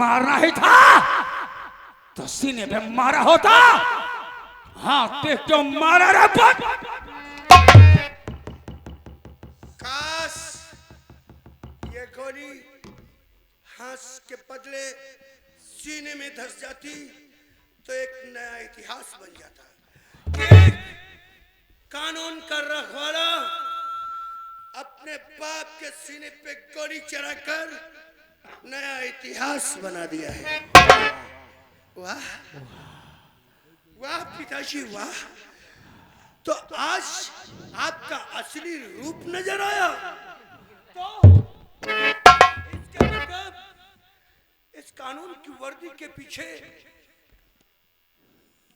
मारना ही था तो सीने पे मारा होता। हाथ पे क्यों मारा रे पुत? काश ये गोली हंस के बदले सीने में धस जाती तो एक नया इतिहास बन जाता कि कानून का रखवाला अपने बाप के सीने पे गोली चढ़ाकर नया इतिहास बना दिया है। वाह वाह पिताजी वाह। तो आज आपका असली रूप नजर आया। तो इसके मतलब इस कानून की वर्दी के पीछे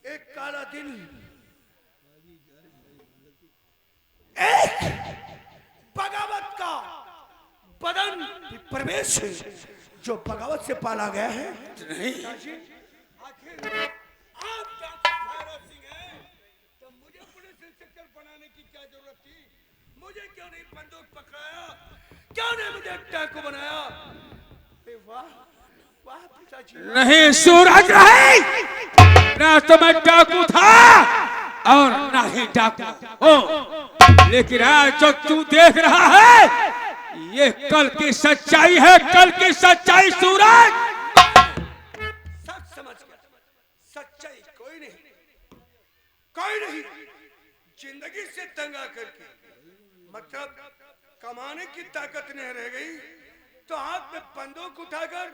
एक काला दिन, एक बगावत का बदन प्रवेश है जो बगावत से पाला गया है। नहीं आखिर आप डॉक्टर सिंह हैं तो मुझे पुलिस इंस्पेक्टर बनाने की क्या जरूरत थी? मुझे क्यों नहीं बंदूक पकड़ाया? क्यों नहीं मुझे डाकू बनाया? वाह वाह पिताजी। नहीं सूरज नहीं, ना तो मैं डाकू था और ना ही डाकू हो, लेकिन आज जो तू देख रहा है ये कल की सच्चाई है, कल की सच्चाई सूरज। सच समझ गया, सच्चाई कोई नहीं, कोई नहीं। जिंदगी से तंग करके मतलब कमाने की ताकत नहीं रह गई तो हाथ में बंदूक उठाकर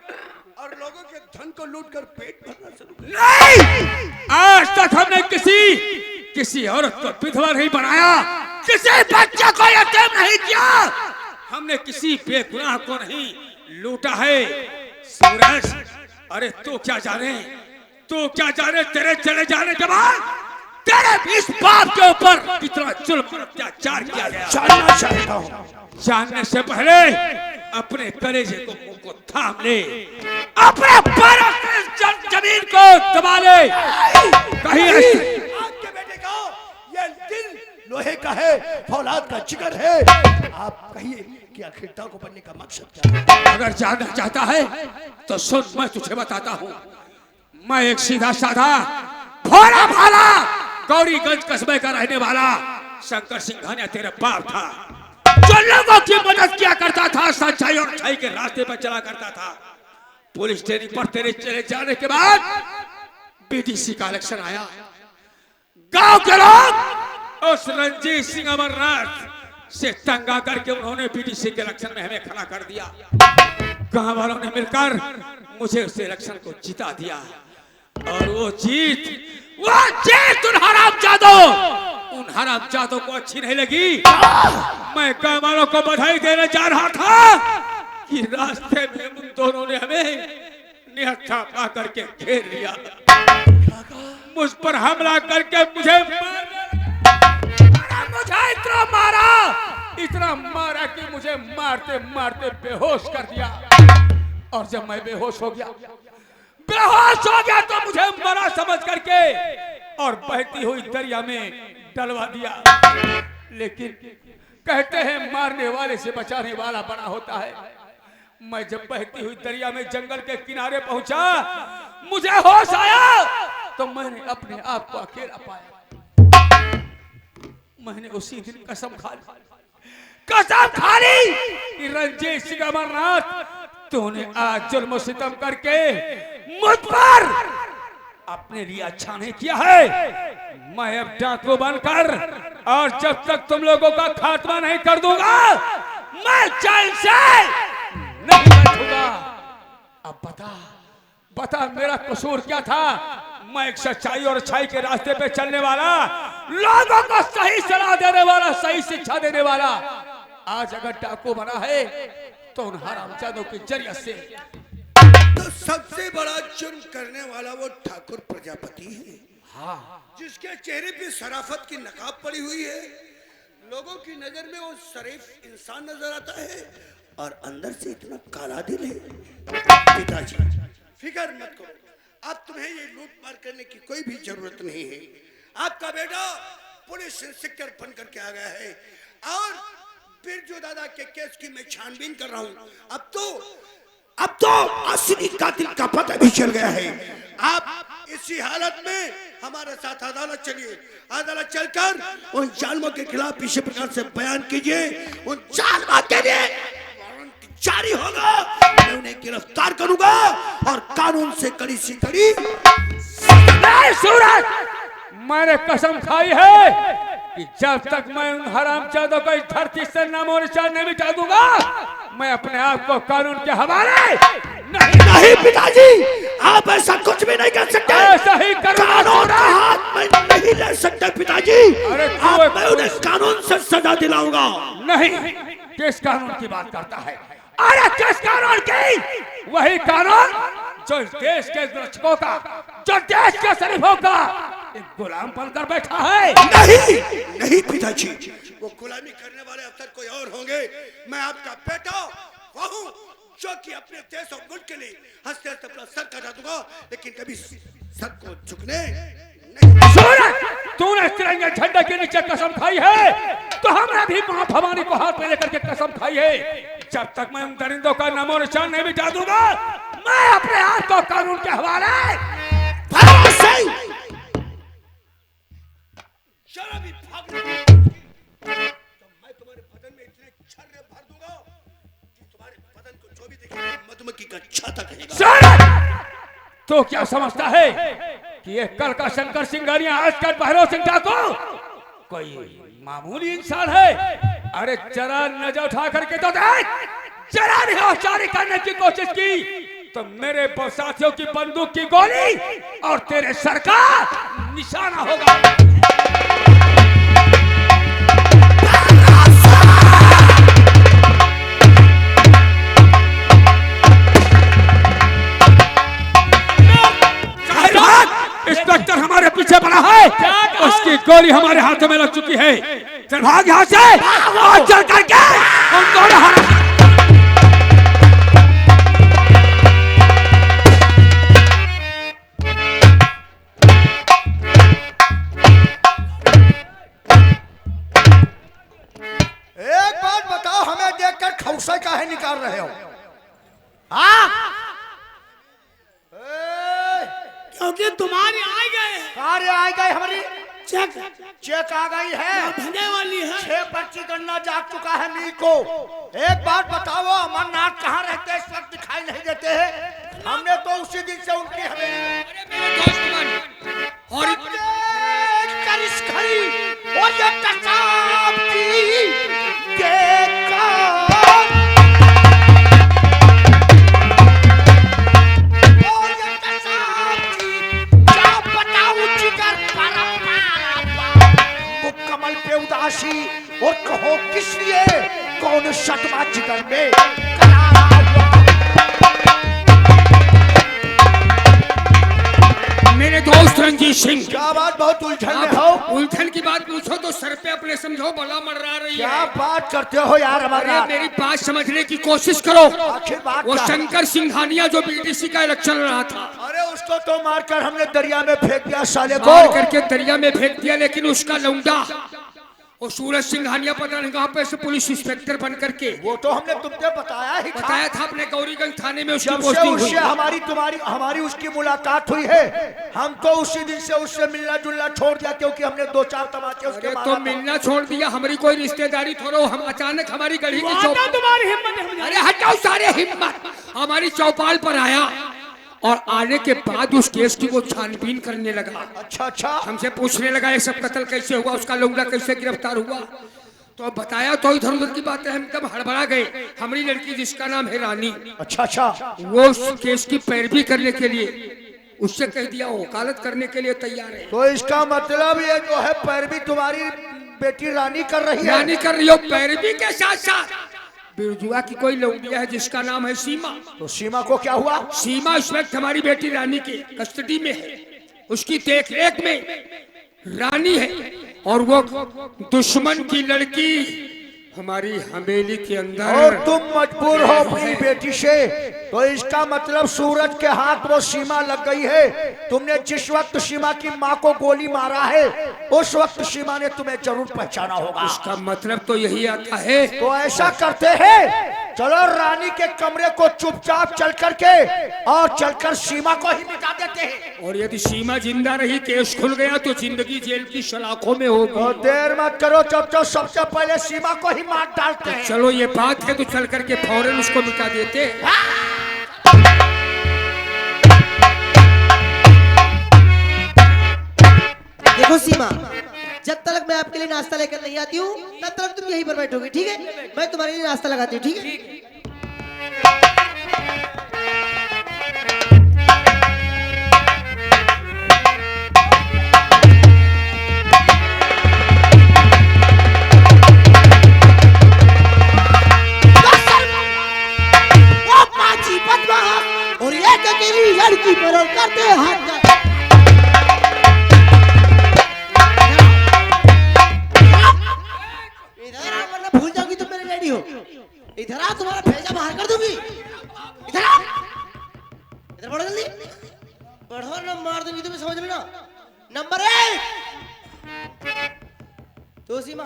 और लोगों के धन को लूटकर पेट भरना शुरू कर। नहीं, आज तक हमने किसी औरत को विधवा नहीं बनाया, किसी बच्चे को यतीम नहीं किया, हमने किसी बेगुनाह को नहीं लूटा है। सूरज अरे तू क्या जाने तेरे चले जाने के बाद तेरे इस बाप के ऊपर कितना जुल्म अत्याचार किया गया। जानना चाहता हूँ। जानने से पहले अपने कलेजे को मुंह को थाम ले, अपने पैरों से जमीन को दबा ले। कहीं आपके बेटे का ये दिल लोहे का है, फौलाद का जिगर है। आप कहिए कि आखिर डाकू बनने का मकसद क्या है? अगर जानना चाहता है तो सुन, मैं तुझे बताता हूँ। मैं एक सीधा साधा भोला भाला गौरीगंज कस्बे का रहने वाला शंकर सिंघानिया तेरा बाप था, जो लोगों की मदद किया करता था, सच्चाई और अच्छाई के रास्ते पर चला करता था। पुलिस ट्रेनिंग पर तेरे चले जाने के बाद बीडीसी का इलेक्शन आया। गांव के लोग उस रंजीत सिंह अमरनाथ से तंग आकर के उन्होंने बीडीसी के इलेक्शन में हमें खड़ा कर दिया। गांव वालों ने मिलकर मुझे उस इलेक्शन को जिता दिया और वो जीत उन हरामजादों को अच्छी नहीं लगी। मैं गांव वालों को बधाई देने जा रहा था कि रास्ते में उन दोनों ने हमें निहत्था पा करके घेर लिया, मुझ पर हमला करके मुझे इतना मारा कि मुझे मारते मारते बेहोश कर दिया। और जब मैं बेहोश हो गया तो मुझे मरा समझ करके और बहती हुई दरिया में डलवा दिया। लेकिन कहते हैं मारने वाले से बचाने वाला बड़ा होता है। मैं जब बहती हुई दरिया में जंगल के किनारे पहुंचा, मुझे होश आया तो मैंने अपने आप को अकेला पाया। मैंने उसी दिन कसम खा ली कि रंजीत सिंह अमरनाथ तूने आज जुल्म सितम करके मुझ पर अपने लिए अच्छा नहीं किया है। मैं अब डाकू बनकर और जब तक तुम लोगों का खात्मा नहीं कर दूंगा मैं चैन से नहीं बैठूंगा। अब बता मेरा कसूर क्या था? मैं एक सच्चाई और अच्छाई के रास्ते पे चलने वाला, लोगों को सही सलाह देने वाला, सही शिक्षा देने वाला, आज अगर डाकू बना है तो उन हरामजादों के जरिए से। तो सबसे बड़ा जुर्म करने वाला वो ठाकुर प्रजापति है। हाँ, जिसके चेहरे पे शराफत की नकाब पड़ी हुई है। लोगों की नजर में वो शरीफ इंसान नजर आता है और अंदर से इतना काला दिल है। पिताजी फिक्र मत करो, अब तुम्हें ये लूट मार करने की कोई भी जरूरत नहीं है। आपका बेटा पुलिस इंस्पेक्टर बन करके आ गया है और बिरजू दादा के केस की मैं छानबीन कर रहा हूँ। अब तो अब तो असली कातिल का पता भी चल गया है। आप इसी हालत में हमारे साथ अदालत चलिए। अदालत चलकर उन जालिमों के खिलाफ इसी प्रकार से बयान कीजिए। उन जालिमों के लिए वारंट जारी होगा, मैं उन्हें गिरफ्तार करूंगा और कानून से कड़ी सी कड़ी। नहीं सूरज, मैंने कसम खाई है कि जब तक मैं उन हरामजादों को इस धरती से नामो निशान नहीं मिटा दूंगा, मैं अपने आप को कानून के हवाले नहीं पिताजी, आप ऐसा कुछ भी नहीं कर सकते। ऐसा ही कानून का हाथ में नहीं ले सकते पिताजी। अरे आप मैं उन्हें कानून से सजा दिलाऊंगा। नहीं, किस कानून की बात करता है? अरे किस कानून की? वही कानून जो देश के रक्षकों का, जो देश के शरीफों का एक गुलाम बनकर बैठा है। नहीं पिताजी, वो गुलामी करने वाले अफसर कोई और होंगे। मैं आपका बेटा वो हूं जो कि अपने देश और मुल्क के लिए हंसते हंसते अपना सर कटा दूंगा, लेकिन कभी सर को झुकने नहीं। सूरज, तूने तिरंगे झंडे के नीचे कसम खाई है, तो हमने भी मां भवानी को हाथ में लेकर के कसम खाई है। जब तक मैं उन दरिंदों का नामो निशान नहीं मिटा दूंगा, मैं अपने हाथ को कानून के हवाले। शराबी भाग तो मैं तुम्हारे बदन में इतने छर्रे भर दूंगा कि तुम्हारे बदन को जो भी देखेगा मधुमक्खी का छाता कहेगा। तो क्या समझता है कि ये कल का शंकर सिंघानिया, आज का भैरव सिंह ठाकुर कोई मामूली इंसान है? अरे जरा नजर उठा करके तो देख, जरा भी होशियारी करने की कोशिश की तो मेरे साथियों की बंदूक की गोली और तेरे सर का निशाना होगा। इंस्पेक्टर हमारे पीछे पड़ा है, उसकी गोली हमारे हाथों में लग चुकी है। चल भाग यहाँ से और चल करके उनको एक बात बताओ, हमें देखकर खौसा काहे निकाल रहे हो? हाँ, क्योंकि तुम्हारे आ गए कार्य आ गए, हमारी चेक आ गई है, भगे वाली है। 6 पर्ची गन्ना जाग चुका है मी को। एक बात बताओ, अमरनाथ कहाँ रहते हैं? इस वक्त दिखाई नहीं देते हैं। हमने तो उसी दिन से उनकी हमें और करिश खरी और ये कसाब की देखा कमल पे उदासी और कहो किस लिए, कौन शतमा जिगर में करारा हुआ। मेरे दोस्त रंजीत सिंह, क्या बात, बहुत उलझन में हो? उलझन की बात पूछो तो सर पे अपने समझो, बला मर्रा रही है। क्या बात करते हो यार हमारा? मेरी बात समझने की कोशिश करो। आखिर बात वो क्या है? शंकर सिंघानिया जो बीटीसी का इलेक्शन लड़ रहा था, अरे उसको तो मारकर हमने दरिया में फेंक दिया साले को। मार करके दरिया में फेंक दिया, लेकिन उसका लौंडा वो सूरज सिंघानिया पता नहीं कहाँ पे से पुलिस इंस्पेक्टर बन करके, वो तो हमने तुमसे बताया ही था। बताया था अपने गौरीगंज थाने में उसकी जब से पोस्टिंग हुई। उससे हमारी उसकी मुलाकात हुई है, हम तो उसी दिन से उससे मिलना जुलना छोड़ दिया, क्योंकि हमने 2-4 तमाचे उसके अरे मारा तो था। मिलना छोड़ दिया, हमारी कोई रिश्तेदारी थोड़ा, हम अचानक हमारी गली की तुम्हारी हिम्मत है। अरे हटाओ सारे हिम्मत, हमारी चौपाल पर आया और आने के बाद उस केस की वो छानबीन करने लगा। अच्छा, हमसे पूछने लगा ये सब कत्ल कैसे हुआ, उसका लौंडा कैसे गिरफ्तार हुआ। तो बताया तो इधर उधर की बातें, हम तब हड़बड़ा गए। हमारी लड़की जिसका नाम है रानी, अच्छा, वो उस केस की पैरवी करने के लिए उससे कह दिया वकालत करने के लिए तैयार है। तो इसका मतलब ये जो है पैरवी तुम्हारी बेटी रानी कर रही है? रानी कर रही हो, पैरवी के साथ साथ बिरजुआ की कोई लौंडिया है जिसका नाम है सीमा। तो सीमा को क्या हुआ? सीमा इस वक्त हमारी बेटी रानी की कस्टडी में है, उसकी देखरेख में रानी है, और वो दुश्मन की लड़की हमारी हवेली के अंदर। और तुम मजबूर हो अपनी बेटी से, तो इसका मतलब सूरज के हाथ वो सीमा लग गई है। तुमने जिस वक्त सीमा की माँ को गोली मारा है, उस वक्त सीमा ने तुम्हें जरूर पहचाना होगा। इसका मतलब तो यही आता है। तो ऐसा करते हैं चलो रानी के कमरे को चुपचाप चल करके और चलकर सीमा को ही मिटा देते हैं। और यदि सीमा जिंदा रही, केस खुल गया तो जिंदगी जेल की सलाखों में होगी। तो देर मत करो, तो सबसे पहले सीमा को ही मार डालते हैं। चलो ये बात है तो चल करके फौरन उसको मिटा देते। देखो सीमा, जब तक मैं आपके लिए नाश्ता लेकर नहीं आती हूँ तब तक तुम यहीं पर बैठोगे, ठीक है? मैं तुम्हारे लिए नाश्ता लगाती हूँ, ठीक है? और एक अकेली लड़की पर और करते हाथ भूल जाओगी तुम मेरे रेडी हो। इधर आ, तुम्हारा भेजा बाहर कर दूंगी। इधर आ, इधर बढ़ो जल्दी, बढ़ो ना, मार दूंगी तुम्हें, समझ में ना। नंबर 1 तो सीमा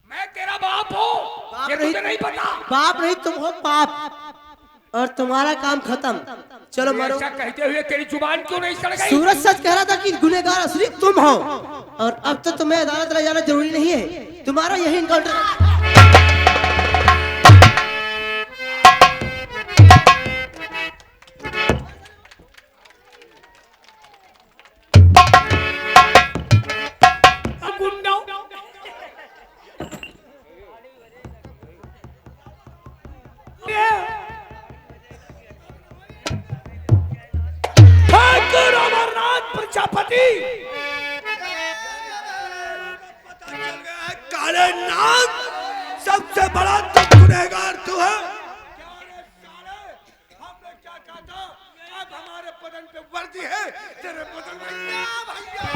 मैं तेरा बाप हूँ, ये तुझे नहीं पता। बाप नहीं, तुम हो पाप, और तुम्हारा काम खत्म। चलो मरो। ऐसा कहते हुए तेरी जुबान क्यों नहीं सड़ गई? सूरज सच कह रहा था कि गुनहगार असली तुम हो, और अब तो तुम्हें अदालत ले जाना जरूरी नहीं है, तुम्हारा यही इनकाउंटर। प्रजापति, पता चल गया है काले नाग सबसे बड़ा गुनहगार तू है। हमने क्या कहा था? अब हमारे बदन पे वर्दी है, तेरे बदन में क्या भैया?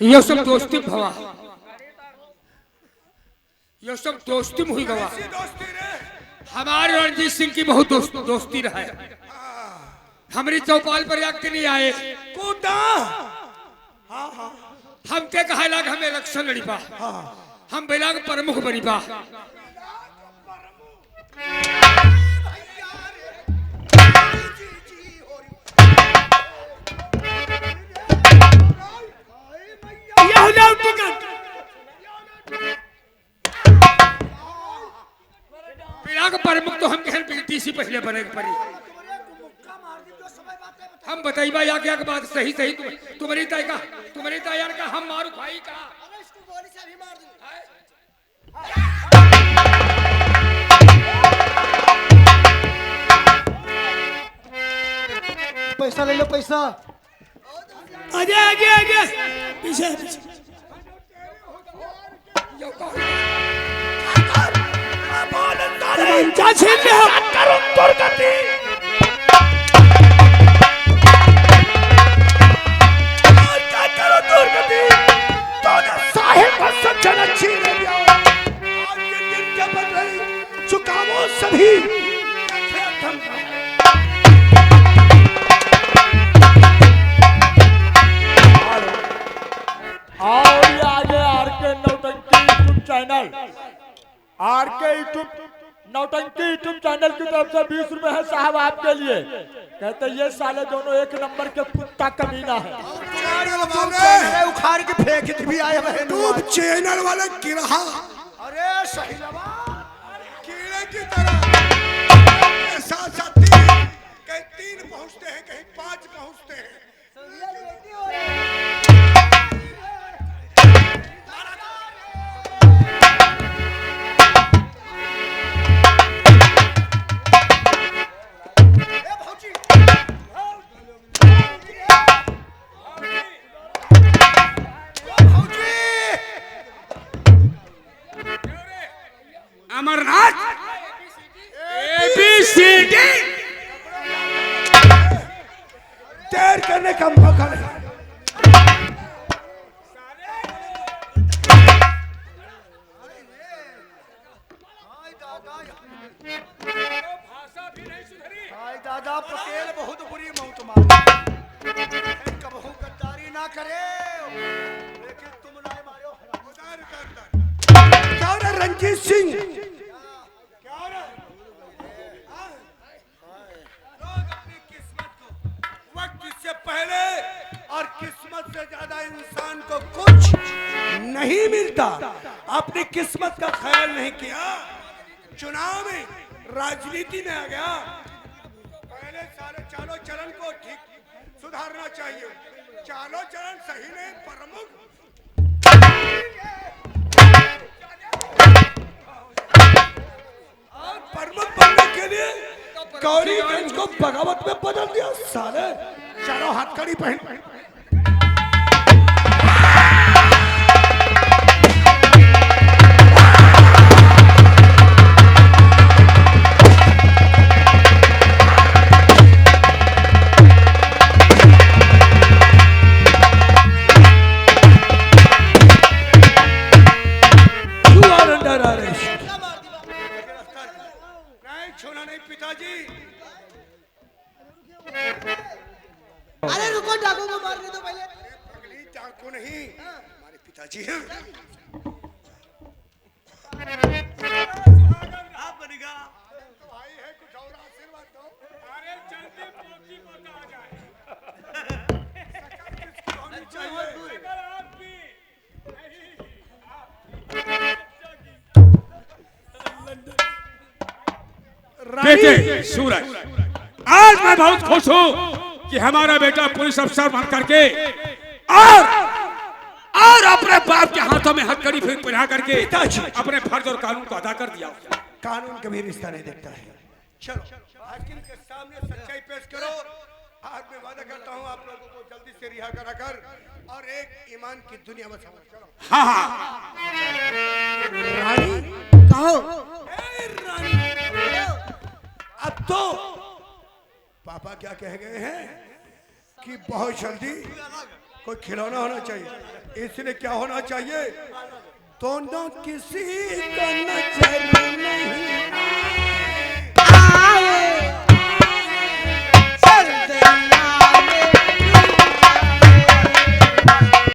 ये सब दोस्ती भवा, ये सब दोस्ती हुई गवा। हमारे रणजीत सिंह की बहुत दोस्ती रहा है। हमारी चौपाल पर आके नहीं आए, कूदा हम ते कहा लाग हमें इलेक्शन लड़ी पा, हम बेलाग प्रमुख बनी पा। प्रमुख तो हम कहन बेटी से पहले बने पड़ी। हम बताई बा या क्या बात सही सही तुम्हारी ताई यार का हम मारू भाई का। पैसा ले लो, पैसा। आजा आजा आजा, पीछे पीछे। तमंचा छीन ले हो। करूं दुर्गति। और क्या करूं दुर्गति? तूने साहिब का सज्जन छीन लिया। आज के दिन के बदले चुकावो सभी। और ये आगे आरके नौटंकी यूट्यूब चैनल, आरके यूट्यूब नौटंकी यूट्यूब चैनल की तरफ से 20 रुपए है साहब आपके लिए। कहते ये साले दोनों एक नंबर के कुत्ता कमीना है। उखाड़ के फेंक भी आए यूट्यूब चैनल वाले गिरहा। अरे सही कीड़े की तरह साथ साथ कहीं 3 पहुंचते हैं, कहीं 5 पहुंचते हैं। अमरनाथ ABCD। देर करने का मौका नहीं। हाय दादा पटेल बहुत बुरी मौत मारी। कबहू गद्दारी ना करे, लेकिन तुम ना मारो। क्या हो रहा है रंजीत सिंह? क्या हो रहा है? लोग अपनी किस्मत को वक्त से पहले और किस्मत से ज्यादा इंसान को कुछ नहीं मिलता। अपनी किस्मत का ख्याल नहीं किया, चुनाव में राजनीति में आ गया। पहले सारे चालो चलन को ठीक सुधारना चाहिए। चालो चलन सही नहीं, प्रमुख और प्रमुख बनने के लिए गौरीगंज को बगावत में बदल दिया साले। चलो हथकड़ी पहन। नहीं छूना नहीं पिताजी। अरे रुको, डाकू को मारने दो पहले। अगली डाकू नहीं, हमारे पिताजी हैं। आप बनेगा तो भाई है, कुछ और आशीर्वाद दो। अरे जल्दी पोती पोता आ जाए। शक्ल किसकी होनी चाहिए? बेटे सूरज, आज मैं बहुत खुश हूँ कि हमारा बेटा पुलिस अफसर बन करके और अपने बाप के हाथों में हथकड़ी फिर पहना करके अपने फर्ज और कानून को अदा कर दिया। कानून कभी रिश्ता नहीं देखता है। चलो हाकिम के सामने सच्चाई पेश करो। आज मैं वादा करता हूँ आप लोगों को जल्दी से रिहा कराकर और एक ईमान की दुनिया में समझ। चलो। हाँ हाँ रानी कहो। ए रानी, अब तो पापा क्या कह गए हैं कि बहुत जल्दी कोई खिलौना होना चाहिए। इसलिए क्या होना चाहिए? दोनों किसी का नजर नहीं